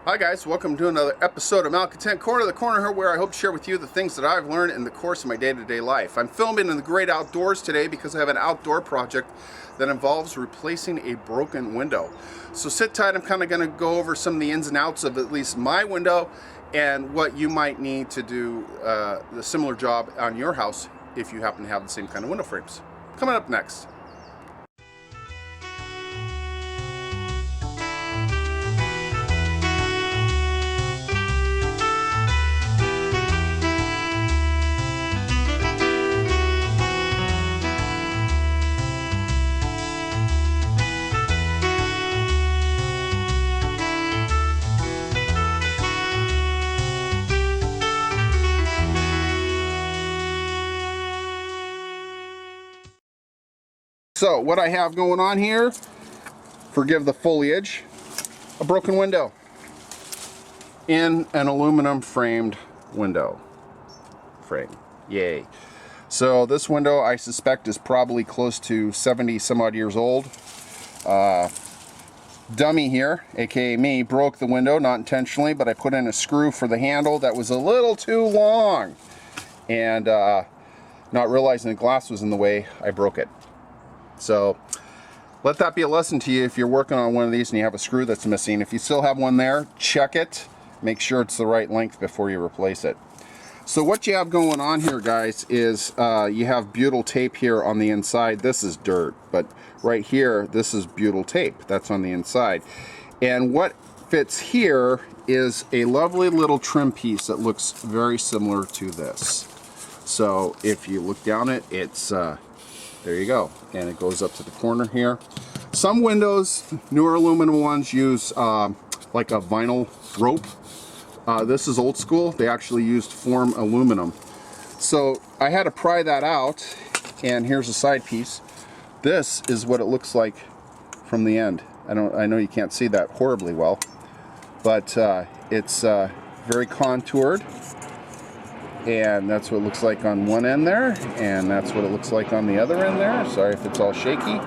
Hi guys, welcome to another episode of Malcontent Corner, the corner here where I hope to share with you the things that I've learned in the course of my day-to-day life. I'm filming in the great outdoors today because I have an outdoor project that involves replacing a broken window. So sit tight, I'm kind of going to go over some of the ins and outs of at least my window and what you might need to do the similar job on your house if you happen to have the same kind of window frames. Coming up next. So what I have going on here, forgive the foliage, a broken window in an aluminum framed window frame. Yay. So this window I suspect is probably close to 70 some odd years old. Dummy here, aka me, broke the window, not intentionally, but I put in a screw for the handle that was a little too long, and not realizing the glass was in the way, I broke it. So let that be a lesson to you if you're working on one of these and you have a screw that's missing. If you still have one there, check it, make sure it's the right length before you replace it. So what you have going on here, guys, is you have butyl tape here on the inside. This is dirt, but right here, this is butyl tape that's on the inside. And what fits here is a lovely little trim piece that looks very similar to this. So if you look down it, it's there you go, and it goes up to the corner here. Some windows, newer aluminum ones, use like a vinyl rope. This is old school. They actually used form aluminum. So I had to pry that out, and here's a side piece. This is what it looks like from the end. I know you can't see that horribly well, but it's very contoured. And that's what it looks like on one end there, and that's what it looks like on the other end there. Sorry if it's all shaky.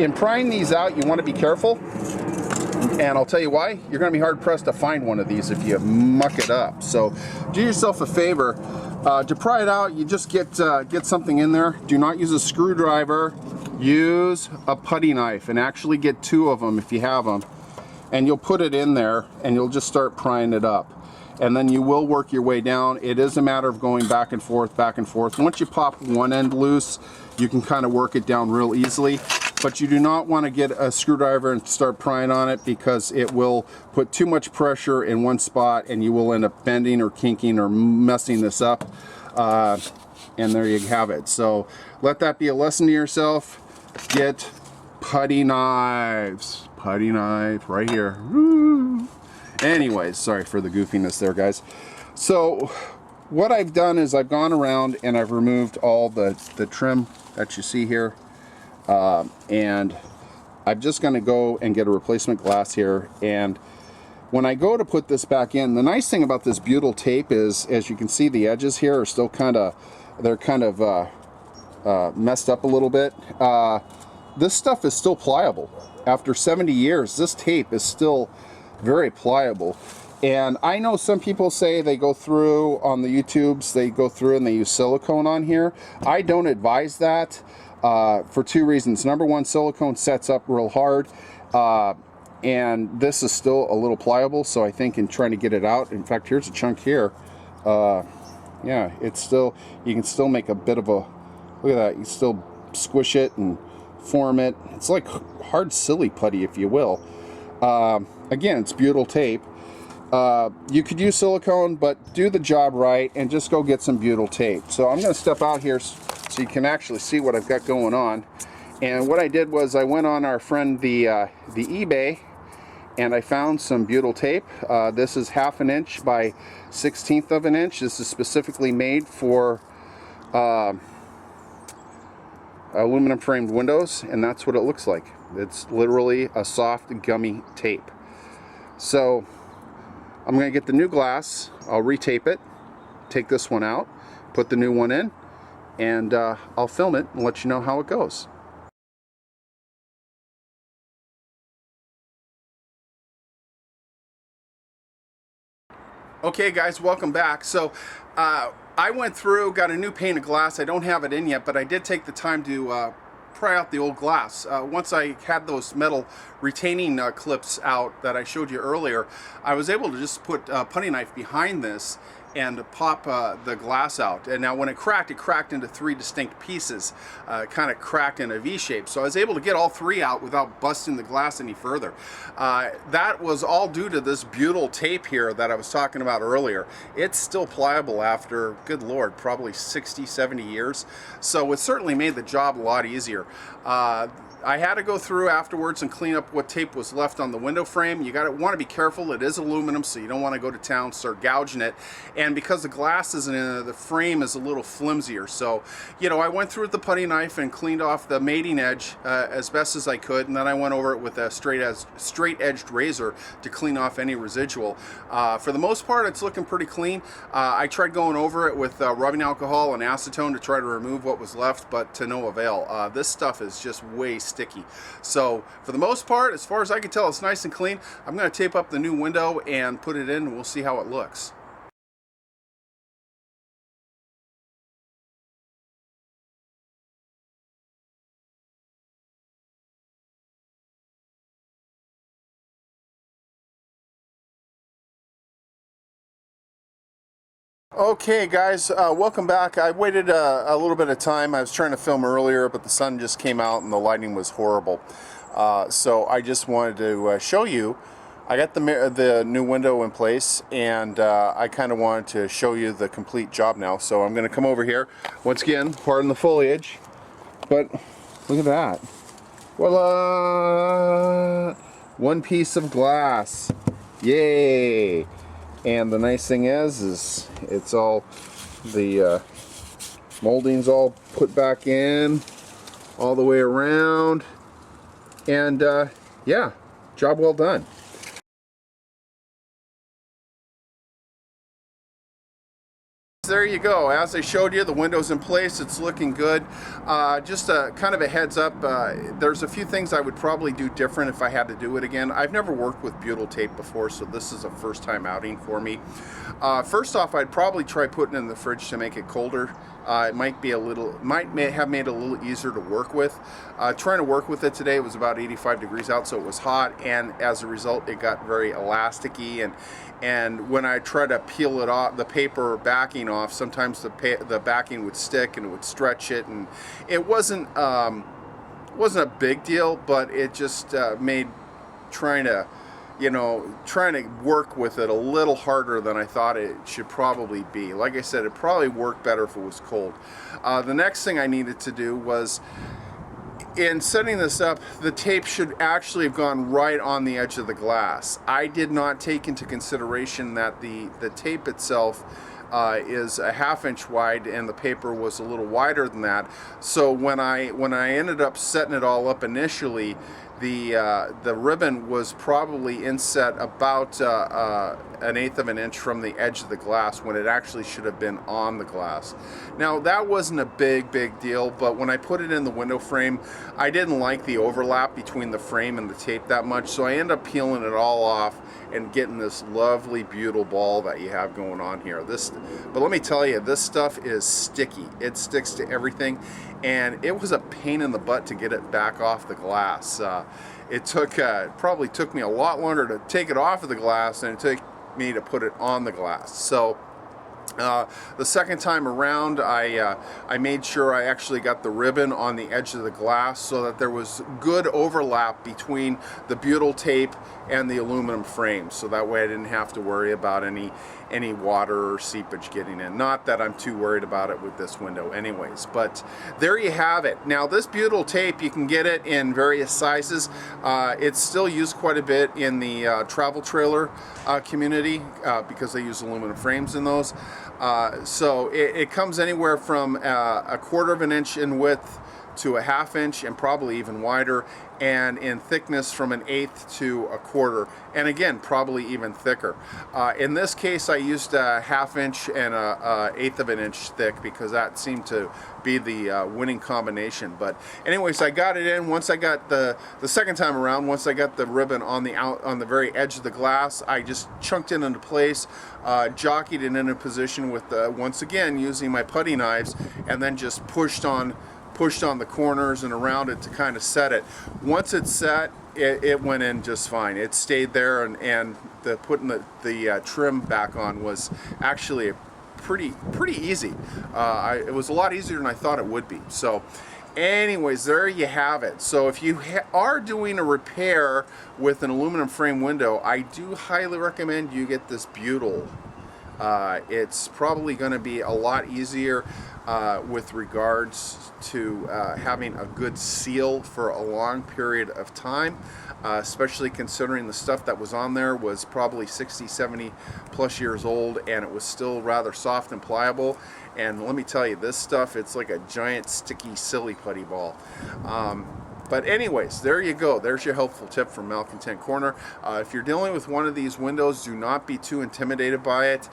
In prying these out, you want to be careful, and I'll tell you why. You're going to be hard pressed to find one of these if you muck it up. So do yourself a favor. To pry it out, you just get something in there. Do not use a screwdriver. Use a putty knife, and actually get two of them if you have them. And you'll put it in there, and you'll just start prying it up. And then you will work your way down. It is a matter of going back and forth, back and forth. Once you pop one end loose, you can kind of work it down real easily. But you do not want to get a screwdriver and start prying on it, because it will put too much pressure in one spot and you will end up bending or kinking or messing this up. And there you have it. So let that be a lesson to yourself. Get putty knives. Putty knife right here. Woo. Anyways, sorry for the goofiness there, guys. So what I've done is I've gone around and I've removed all the trim that you see here. And I'm just going to go and get a replacement glass here. And when I go to put this back in, the nice thing about this butyl tape is, as you can see, the edges here are still they're kind of messed up a little bit. This stuff is still pliable. After 70 years, this tape is still very pliable. And I know some people say they go through on the YouTubes, they go through and they use silicone on here. I don't advise that for two reasons. Number one, silicone sets up real hard, and this is still a little pliable, so I think in trying to get it out, in fact, here's a chunk here. Yeah, it's still, you can still make a bit of a, look at that, you still squish it and form it. It's like hard silly putty, if you will. Again, it's butyl tape. You could use silicone, but do the job right and just go get some butyl tape. So I'm going to step out here so you can actually see what I've got going on. And what I did was I went on our friend the eBay, and I found some butyl tape. This is 1/2 inch by 1/16 of an inch. This is specifically made for aluminum framed windows, and that's what it looks like. It's literally a soft gummy tape. So I'm going to get the new glass, I'll retape it, take this one out, put the new one in, and I'll film it and let you know how it goes. Okay guys, welcome back. So I went through, got a new pane of glass. I don't have it in yet, but I did take the time to pry out the old glass. Once I had those metal retaining clips out that I showed you earlier, I was able to just put a putty knife behind this and pop the glass out. And now when it cracked into three distinct pieces, kind of cracked in a V shape. So I was able to get all three out without busting the glass any further. That was all due to this butyl tape here that I was talking about earlier. It's still pliable after, good Lord, probably 60, 70 years. So it certainly made the job a lot easier. I had to go through afterwards and clean up what tape was left on the window frame. You want to be careful. It is aluminum, so you don't want to go to town, start gouging it. And because the glass isn't in it, the frame is a little flimsier. So, you know, I went through with the putty knife and cleaned off the mating edge as best as I could, and then I went over it with a straight-edged razor to clean off any residual. For the most part, it's looking pretty clean. I tried going over it with rubbing alcohol and acetone to try to remove what was left, but to no avail. This stuff is just way sticky. So for the most part, as far as I can tell, it's nice and clean. I'm going to tape up the new window and put it in, and we'll see how it looks. Okay guys, welcome back. I waited a little bit of time. I was trying to film earlier, but the sun just came out and the lighting was horrible. So I just wanted to show you. I got the new window in place, and I kind of wanted to show you the complete job now. So I'm going to come over here. Once again, pardon the foliage, but look at that. Voila! One piece of glass. Yay! And the nice thing is it's all, the molding's all put back in all the way around, and yeah, job well done. There you go. As I showed you, the window's in place. It's looking good. Just a kind of a heads up, there's a few things I would probably do different if I had to do it again. I've never worked with butyl tape before, so this is a first time outing for me. First off, I'd probably try putting it in the fridge to make it colder. It might have made it a little easier to work with. Trying to work with it today, it was about 85 degrees out, so it was hot, and as a result it got very elasticy, and when I try to peel it off, the paper backing off, sometimes the backing would stick and it would stretch it, and it wasn't a big deal, but it just made trying to work with it a little harder than I thought it should probably be. Like I said, it probably worked better if it was cold. The next thing I needed to do was, in setting this up, the tape should actually have gone right on the edge of the glass. I did not take into consideration that the tape itself is a 1/2 inch wide, and the paper was a little wider than that. So when I ended up setting it all up initially, the ribbon was probably inset about 1/8 of an inch from the edge of the glass, when it actually should have been on the glass. Now that wasn't a big deal, but when I put it in the window frame, I didn't like the overlap between the frame and the tape that much, so I ended up peeling it all off and getting this lovely butyl ball that you have going on here. But let me tell you, this stuff is sticky. It sticks to everything, and it was a pain in the butt to get it back off the glass. It probably took me a lot longer to take it off of the glass than it took me to put it on the glass. So the second time around, I made sure I actually got the ribbon on the edge of the glass so that there was good overlap between the butyl tape and the aluminum frame, so that way I didn't have to worry about any water or seepage getting in. Not that I'm too worried about it with this window anyways, but there you have it. Now this butyl tape, you can get it in various sizes. It's still used quite a bit in the travel trailer community because they use aluminum frames in those. So it comes anywhere from 1/4 of an inch in width to a 1/2 inch and probably even wider, and in thickness from an 1/8 to a 1/4, and again probably even thicker. In this case I used a 1/2 inch and a 1/8 of an inch thick because that seemed to be the winning combination. But anyways, I got it in. Once I got the second time around, once I got the ribbon on the very edge of the glass, I just chunked it into place, jockeyed it into position with once again using my putty knives, and then just pushed on the corners and around it to kind of set it. Once it's set, it went in just fine. It stayed there, and putting the trim back on was actually pretty easy. It was a lot easier than I thought it would be. So anyways, there you have it. So if you are doing a repair with an aluminum frame window, I do highly recommend you get this butyl. It's probably going to be a lot easier with regards to having a good seal for a long period of time, especially considering the stuff that was on there was probably 60, 70 plus years old, and it was still rather soft and pliable. And let me tell you, this stuff, it's like a giant sticky silly putty ball. But anyways, there you go. There's your helpful tip from Malcontent Corner. If you're dealing with one of these windows, do not be too intimidated by it.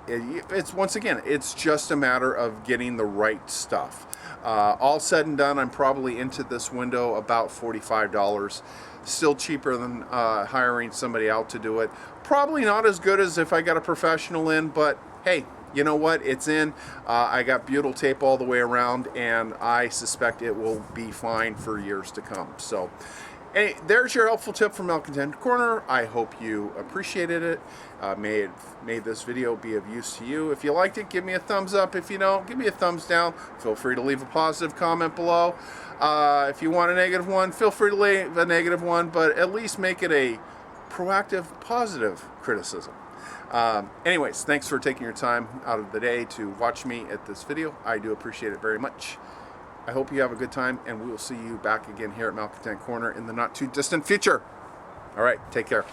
It's once again, it's just a matter of getting the right stuff. All said and done, I'm probably into this window about $45. Still cheaper than hiring somebody out to do it. Probably not as good as if I got a professional in, but hey, you know what? It's in. I got butyl tape all the way around, and I suspect it will be fine for years to come. So, hey, there's your helpful tip from Malcontent Corner. I hope you appreciated it. Made this video be of use to you. If you liked it, give me a thumbs up. If you don't, give me a thumbs down. Feel free to leave a positive comment below. If you want a negative one, feel free to leave a negative one, but at least make it a proactive, positive criticism. Anyways, thanks for taking your time out of the day to watch me at this video. I do appreciate it very much. I hope you have a good time, and we will see you back again here at Malcontent Corner in the not too distant future. All right, take care.